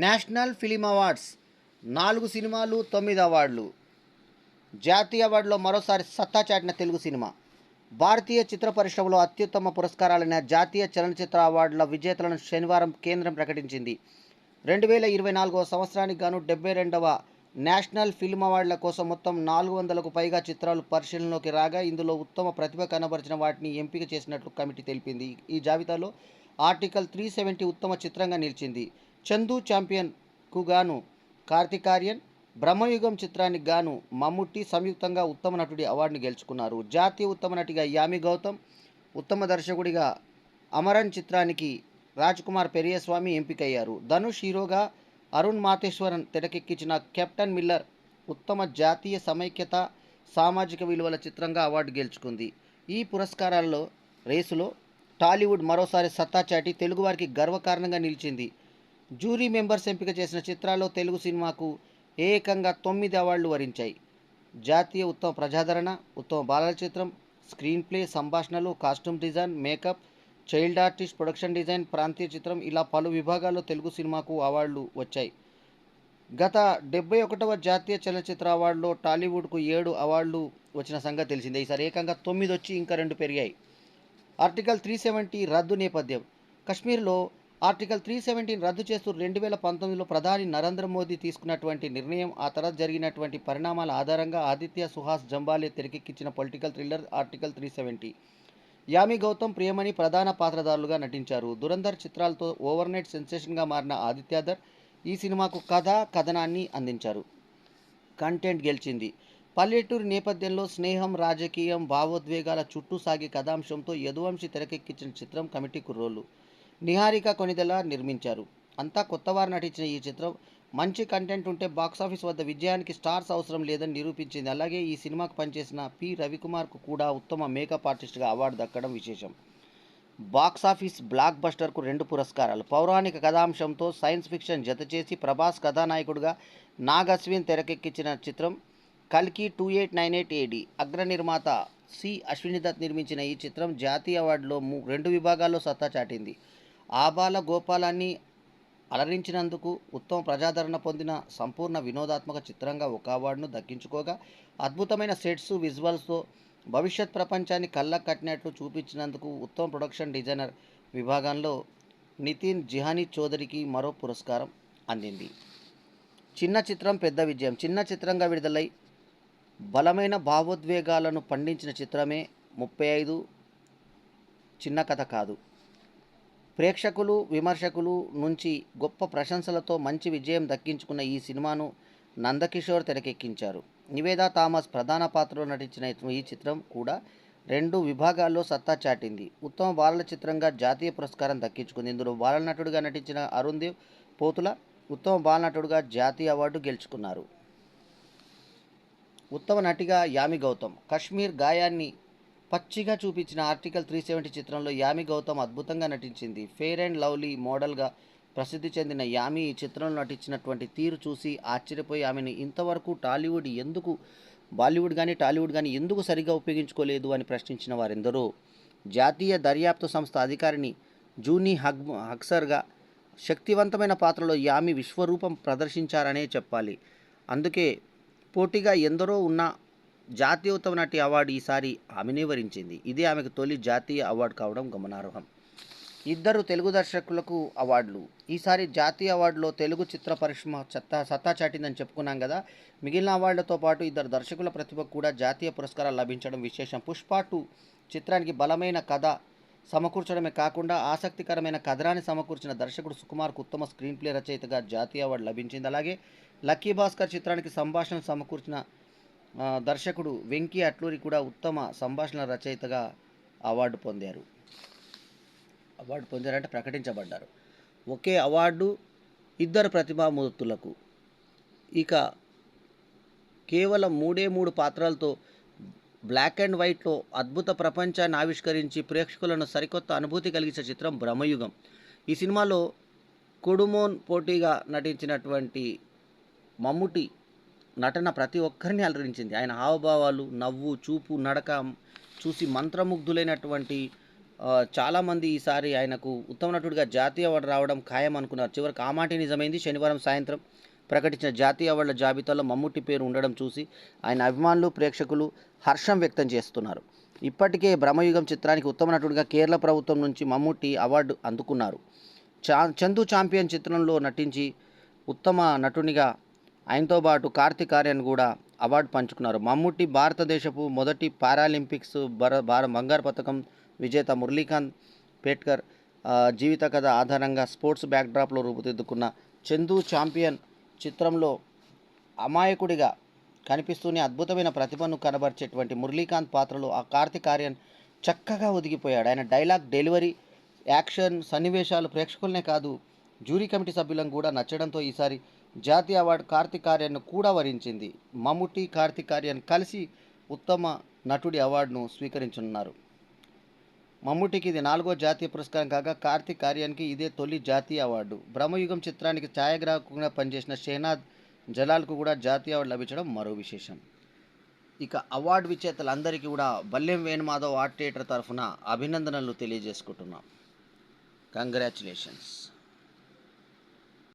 National film awards 4 సినిమాలు 9 అవార్డులు. జాతీయ అవార్డులో మరోసారి సత్తా చాటిన తెలుగు సినిమా. భారతీయ చిత్ర పరిశ్రమలో అత్యుత్తమ పురస్కారాలైన జాతీయ చలనచిత్ర అవార్డుల విజేతలను శనివారం కేంద్రం ప్రకటించింది. 2024వ సంవత్సరానికి గాను 72వ నేషనల్ ఫిల్మ్ అవార్డుల కోసం మొత్తం 400కు పైగా చిత్రాలు పరిశీలనలోకి రాగా, ఇందులో ఉత్తమ ప్రతిభ కనబరిచిన వాటిని ఎంపిక చేసినట్లు కమిటీ తెలిపింది. ఈ జాబితాలో ఆర్టికల్ 370 ఉత్తమ చిత్రంగా నిలిచింది. చందు ఛాంపియన్కు గాను కార్తికార్యన్, బ్రహ్మయుగం చిత్రానికి గాను మమ్ముట్టి సంయుక్తంగా ఉత్తమ నటుడి అవార్డును గెలుచుకున్నారు. జాతీయ ఉత్తమ నటిగా యామి గౌతమ్, ఉత్తమ దర్శకుడిగా అమరన్ చిత్రానికి రాజ్కుమార్ పెరియస్వామి ఎంపికయ్యారు. ధనుష్ హీరోగా అరుణ్ మాతేశ్వరన్ తెరకెక్కించిన కెప్టెన్ మిల్లర్ ఉత్తమ జాతీయ సమైక్యత సామాజిక విలువల చిత్రంగా అవార్డు గెలుచుకుంది. ఈ పురస్కారాల్లో రేసులో టాలీవుడ్ మరోసారి సత్తా చాటి తెలుగువారికి గర్వకారణంగా నిలిచింది. జ్యూరీ మెంబర్స్ ఎంపిక చేసిన చిత్రాల్లో తెలుగు సినిమాకు ఏకంగా 9 అవార్డులు వరించాయి. జాతీయ ఉత్తమ ప్రజాదరణ, ఉత్తమ బాలల చిత్రం, స్క్రీన్ ప్లే, సంభాషణలు, costume design, makeup, child artist, production design, ప్రాంతీయ చిత్రం ఇలా పలు విభాగాల్లో తెలుగు సినిమాకు అవార్డులు వచ్చాయి. గత 71వ జాతీయ చలనచిత్ర అవార్డులో టాలీవుడ్కు 7 అవార్డులు వచ్చిన సంగతి తెలిసిందే. ఈసారి ఏకంగా 9 వచ్చి ఇంకా 2 పెరిగాయి. ఆర్టికల్ 370 రద్దు నేపథ్యం. కశ్మీర్లో ఆర్టికల్ 370 రద్దు చేస్తూ 2019లో ప్రధాని నరేంద్ర మోదీ తీసుకున్నటువంటి నిర్ణయం, ఆ తర్వాత జరిగినటువంటి పరిణామాల ఆధారంగా ఆదిత్య సుహాస్ జంబాలే తెరకెక్కించిన political thriller article 370. Yami Gautam, Priyamani ప్రధాన పాత్రధారులుగా నటించారు. దురంధర్ చిత్రాలతో ఓవర్ నైట్ సెన్సేషన్గా మారిన ఆదిత్యధర్ ఈ సినిమాకు కథ, కథనాన్ని అందించారు. కంటెంట్ గెలిచింది. పల్లెటూరు నేపథ్యంలో స్నేహం, రాజకీయం, భావోద్వేగాల చుట్టూ సాగే కథాంశంతో యదువంశి తెరకెక్కించిన చిత్రం కమిటీ కుర్రోళ్ళు. నిహారిక కొనిదెల నిర్మించారు. అంతా కొత్తవారు నటించిన ఈ చిత్రం మంచి కంటెంట్ ఉంటే బాక్సాఫీస్ వద్ద విజయానికి స్టార్స్ అవసరం లేదని నిరూపించింది. అలాగే ఈ సినిమాకు పనిచేసిన పి రవికుమార్కు కూడా ఉత్తమ మేకప్ ఆర్టిస్ట్గా అవార్డు దక్కడం విశేషం. బాక్సాఫీస్ బ్లాక్ బస్టర్కు 2 పురస్కారాలు. పౌరాణిక కథాంశంతో సైన్స్ ఫిక్షన్ జతచేసి ప్రభాస్ కథానాయకుడిగా నాగ్ అశ్విన్ తెరకెక్కించిన చిత్రం కల్కి 2898 AD. అగ్ర నిర్మాత సి అశ్వినిదత్ నిర్మించిన ఈ చిత్రం జాతీయ అవార్డులో 2 విభాగాల్లో సత్తా చాటింది. ఆబాల గోపాలాన్ని అలరించినందుకు ఉత్తమ ప్రజాదరణ పొందిన సంపూర్ణ వినోదాత్మక చిత్రంగా ఒక అవార్డును దక్కించుకోగా, అద్భుతమైన సెట్స్, విజువల్స్తో భవిష్యత్ ప్రపంచాన్ని కళ్ళకు కట్టినట్లు చూపించినందుకు ఉత్తమ ప్రొడక్షన్ డిజైనర్ విభాగంలో నితిన్ జిహానీ చౌదరికి మరో పురస్కారం అందింది. చిన్న చిత్రం పెద్ద విజయం. చిన్న చిత్రంగా విడుదలై బలమైన భావోద్వేగాలను పండించిన చిత్రమే 35 చిన్న కథ కాదు. ప్రేక్షకులు, విమర్శకులు నుంచి గొప్ప ప్రశంసలతో మంచి విజయం దక్కించుకున్న ఈ సినిమాను నందకిషోర్ తెరకెక్కించారు. నివేదా థామస్ ప్రధాన పాత్రలో నటించిన ఈ చిత్రం కూడా 2 విభాగాల్లో సత్తా చాటింది. ఉత్తమ బాలల చిత్రంగా జాతీయ పురస్కారం దక్కించుకుంది. ఇందులో బాలల నటుడిగా నటించిన అరుణ్ దేవ్ పోతుల ఉత్తమ బాలనటుడిగా జాతీయ అవార్డు గెలుచుకున్నారు. ఉత్తమ నటిగా యామి గౌతమ్. కశ్మీర్ గాయాన్ని పచ్చిగా చూపించిన ఆర్టికల్ 370 చిత్రంలో యామి గౌతమ్ అద్భుతంగా నటించింది. ఫెయిర్ అండ్ లవ్లీ మోడల్గా ప్రసిద్ధి చెందిన యామి ఈ చిత్రంలో నటించినటువంటి తీరు చూసి ఆశ్చర్యపోయి ఆమెను ఇంతవరకు బాలీవుడ్ కానీ టాలీవుడ్ కానీ ఎందుకు సరిగా ఉపయోగించుకోలేదు అని ప్రశ్నించిన వారెందరో. జాతీయ దర్యాప్తు సంస్థ అధికారిని జూనీ హక్సర్గా శక్తివంతమైన పాత్రలో యామి విశ్వరూపం ప్రదర్శించారనే చెప్పాలి. అందుకే పోటీగా ఎందరో ఉన్న జాతీయ ఉత్తమ నటి అవార్డు ఈసారి ఆమెనే వరించింది. ఇదే ఆమెకు తొలి జాతీయ అవార్డు కావడం గమనార్హం. 2 తెలుగు దర్శకులకు అవార్డులు. ఈసారి జాతీయ అవార్డులో తెలుగు చిత్ర పరిశ్రమ సత్తా చాటిందని చెప్పుకున్నాం కదా. మిగిలిన అవార్డులతో పాటు 2 దర్శకుల ప్రతిభకు కూడా జాతీయ పురస్కారాలు లభించడం విశేషం. పుష్ప 2 చిత్రానికి బలమైన కథ సమకూర్చడమే కాకుండా ఆసక్తికరమైన కథనాన్ని సమకూర్చిన దర్శకుడు సుకుమార్కు ఉత్తమ స్క్రీన్ ప్లే రచయితగా జాతీయ అవార్డు లభించింది. అలాగే లక్కీ భాస్కర్ చిత్రానికి సంభాషణ సమకూర్చిన దర్శకుడు వెంకీ అట్లూరి కూడా ఉత్తమ సంభాషణ రచయితగా అవార్డు పొందారంటే ప్రకటించబడ్డారు. ఒకే అవార్డు 2 ప్రతిభామూర్తులకు. ఇక కేవలం 3 పాత్రలతో బ్లాక్ అండ్ వైట్లో అద్భుత ప్రపంచాన్ని ఆవిష్కరించి ప్రేక్షకులను సరికొత్త అనుభూతి కలిగించిన చిత్రం బ్రహ్మయుగం. ఈ సినిమాలో కొడుమోన్ పోటీగా నటించినటువంటి మమ్ముట్టి నటన ప్రతి ఒక్కరిని అలరించింది. ఆయన హావభావాలు, నవ్వు, చూపు, నడక చూసి మంత్రముగ్ధులైనటువంటి చాలామంది ఈసారి ఆయనకు ఉత్తమ నటుడిగా జాతీయ అవార్డు రావడం ఖాయం అనుకున్నారు. చివరికి ఆ మాటే నిజమైంది. శనివారం సాయంత్రం ప్రకటించిన జాతీయ అవార్డుల జాబితాలో మమ్ముట్టి పేరు ఉండడం చూసి ఆయన అభిమానులు, ప్రేక్షకులు హర్షం వ్యక్తం చేస్తున్నారు. ఇప్పటికే బ్రహ్మయుగం చిత్రానికి ఉత్తమ నటుడిగా కేరళ ప్రభుత్వం నుంచి మమ్ముట్టి అవార్డు అందుకున్నారు. చందు ఛాంపియన్ చిత్రంలో నటించి ఉత్తమ నటునిగా ఆయనతో పాటు కార్తిక్ ఆర్యన్ కూడా అవార్డు పంచుకున్నారు. మమ్ముట్టి భారతదేశపు మొదటి పారాలింపిక్స్ బంగారు పథకం విజేత మురళీకాంత్ పేట్కర్ జీవిత కథ ఆధారంగా స్పోర్ట్స్ బ్యాక్డ్రాప్లో రూపుదిద్దుకున్న చందు ఛాంపియన్ చిత్రంలో అమాయకుడిగా కనిపిస్తూనే అద్భుతమైన ప్రతిభను కనబరిచేటువంటి మురళీకాంత్ పాత్రలో ఆ కార్తిక్ ఆర్యన్ చక్కగా ఒదిగిపోయాడు. ఆయన డైలాగ్ డెలివరీ, యాక్షన్ సన్నివేశాలు ప్రేక్షకులనే కాదు జ్యూరీ కమిటీ సభ్యులను కూడా నచ్చడంతో ఈసారి జాతీయ అవార్డు కార్తిక్ ఆర్యన్ను కూడా వరించింది. మమ్ముట్టి, కార్తిక్ ఆర్యన్ కలిసి ఉత్తమ నటుడి అవార్డును స్వీకరించనున్నారు. మమ్ముట్టికి ఇది 4వ జాతీయ పురస్కారం కాగా కార్తిక్ ఆర్యన్కి ఇదే తొలి జాతీయ అవార్డు. బ్రహ్మయుగం చిత్రానికి ఛాయాగ్రాహకుగా పనిచేసిన షెహనాద్ జలాల్కు కూడా జాతీయ అవార్డు లభించడం మరో విశేషం. ఇక అవార్డు విజేతలందరికీ కూడా బల్లెం వేణుమాధవ్ ఆర్ట్ థియేటర్ తరఫున అభినందనలు తెలియజేసుకుంటున్నాం. కంగ్రాచులేషన్స్.